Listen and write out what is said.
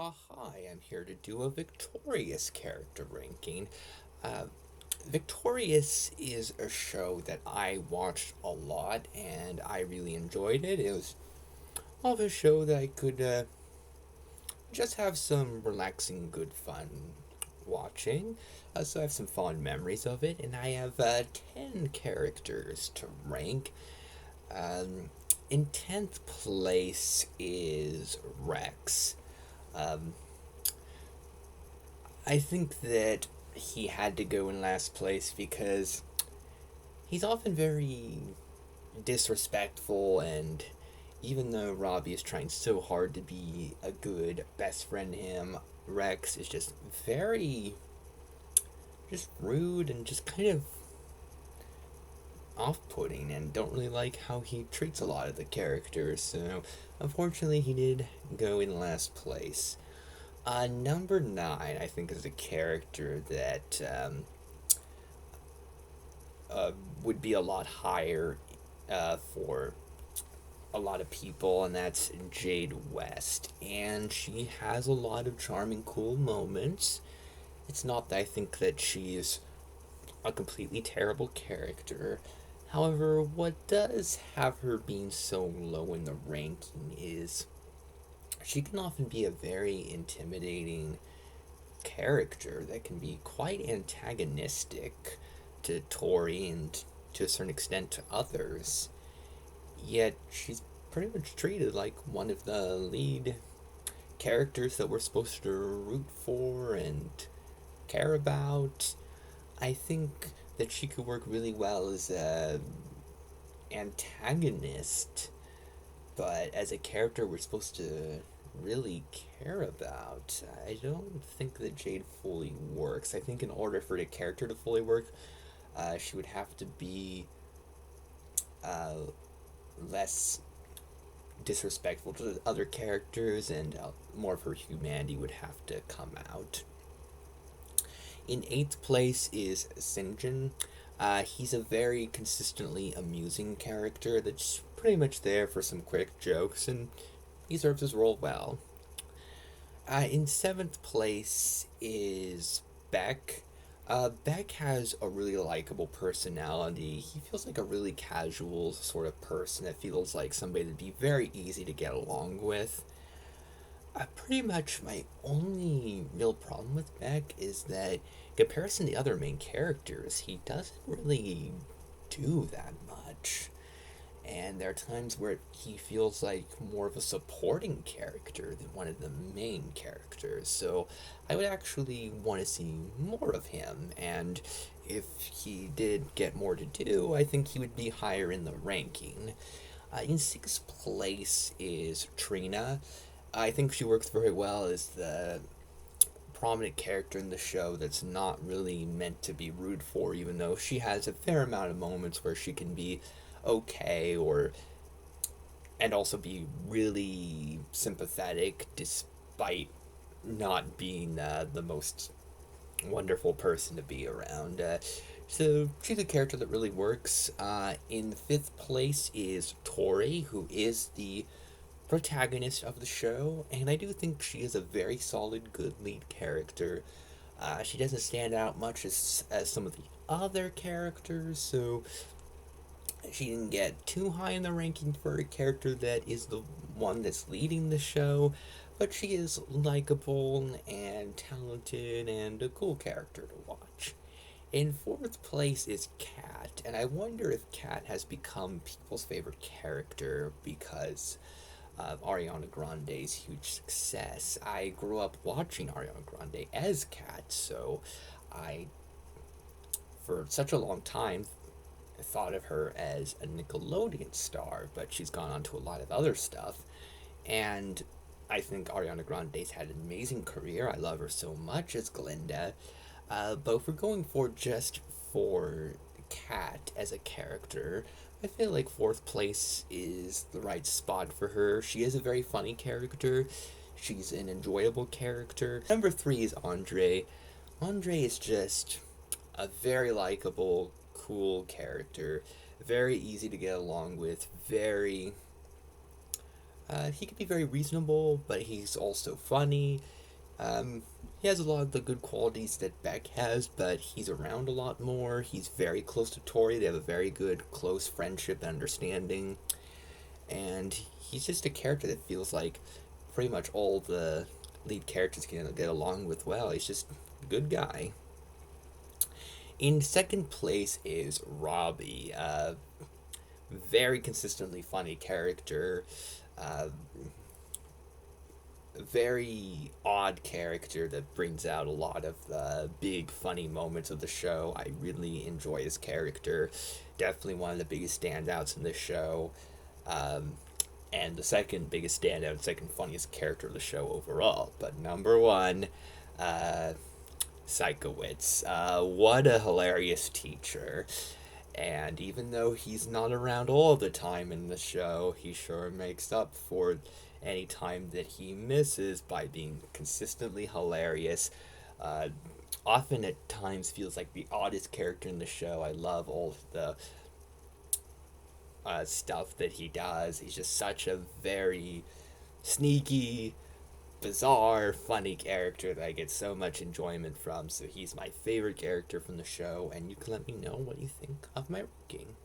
Hi, I'm here to do a Victorious character ranking. Uh, Victorious is a show that I watched a lot and I really enjoyed it. It was all of a show that I could just have some relaxing, good fun watching. So I have some fond memories of it, and I have 10 characters to rank. Um, in 10th place is Rex. Um, I think that he had to go in last place because he's often very disrespectful, and even though Robbie is trying so hard to be a good best friend to him, Rex is just rude and just kind of off-putting, and don't really like how he treats a lot of the characters. So unfortunately, he did go in last place. Number nine, I think, is a character that uh, would be a lot higher for a lot of people, and that's Jade West. And she has a lot of charming, cool moments. It's not that I think that she's a completely terrible character. However, what does have her being so low in the ranking is she can often be a very intimidating character that can be quite antagonistic to Tori and to a certain extent to others. Yet she's pretty much treated like one of the lead characters that we're supposed to root for and care about. I think that she could work really well as a antagonist, but as a character we're supposed to really care about, I don't think that Jade fully works. I think in order for the character to fully work, she would have to be uh, less disrespectful to the other characters, and more of her humanity would have to come out. In eighth place is Sinjin. He's a very consistently amusing character that's pretty much there for some quick jokes, and he serves his role well. In seventh place is Beck. Beck has a really likable personality. He feels like a really casual sort of person that feels like somebody that'd be very easy to get along with. Pretty much my only real problem with Beck is that, in comparison to the other main characters, he doesn't really do that much. And there are times where he feels like more of a supporting character than one of the main characters. So I would actually want to see more of him. And if he did get more to do, I think he would be higher in the ranking. In sixth place is Trina. I think she works very well as the prominent character in the show that's not really meant to be rooted for, even though she has a fair amount of moments where she can be okay, or and also be really sympathetic despite not being the most wonderful person to be around. So she's a character that really works. In fifth place is Tori, who is the protagonist of the show, and I do think she is a very solid, good lead character. She doesn't stand out much as some of the other characters, so she didn't get too high in the ranking for a character that is the one that's leading the show, but she is likable and talented and a cool character to watch. In fourth place is Kat, and I wonder if Kat has become people's favorite character because of Ariana Grande's huge success. I grew up watching Ariana Grande as Kat, so I, for such a long time, thought of her as a Nickelodeon star, but she's gone on to a lot of other stuff. And I think Ariana Grande's had an amazing career. I love her so much as Glinda. But if we're going for just for Kat as a character, I feel like fourth place is the right spot for her. She is a very funny character. She's an enjoyable character. Number three is Andre. Andre is just a very likable, cool character. Very easy to get along with. Very he can be very reasonable, but he's also funny. He has a lot of the good qualities that Beck has, but he's around a lot more. He's very close to Tori. They have a very good, close friendship and understanding. And he's just a character that feels like pretty much all the lead characters can get along with well. He's just a good guy. In second place is Robbie, a very consistently funny character. Uh, very odd character that brings out a lot of the big funny moments of the show. I really enjoy his character. Definitely one of the biggest standouts in this show. Um, and the second biggest standout, second funniest character of the show overall. But number one, uh, Psychowitz. What a hilarious teacher. And even though he's not around all the time in the show, he sure makes up for any time that he misses by being consistently hilarious. Uh, Often at times feels like the oddest character in the show. I love all the stuff that he does. He's just such a very sneaky, bizarre, funny character that I get so much enjoyment from. So he's my favorite character from the show, and you can let me know what you think of my ranking.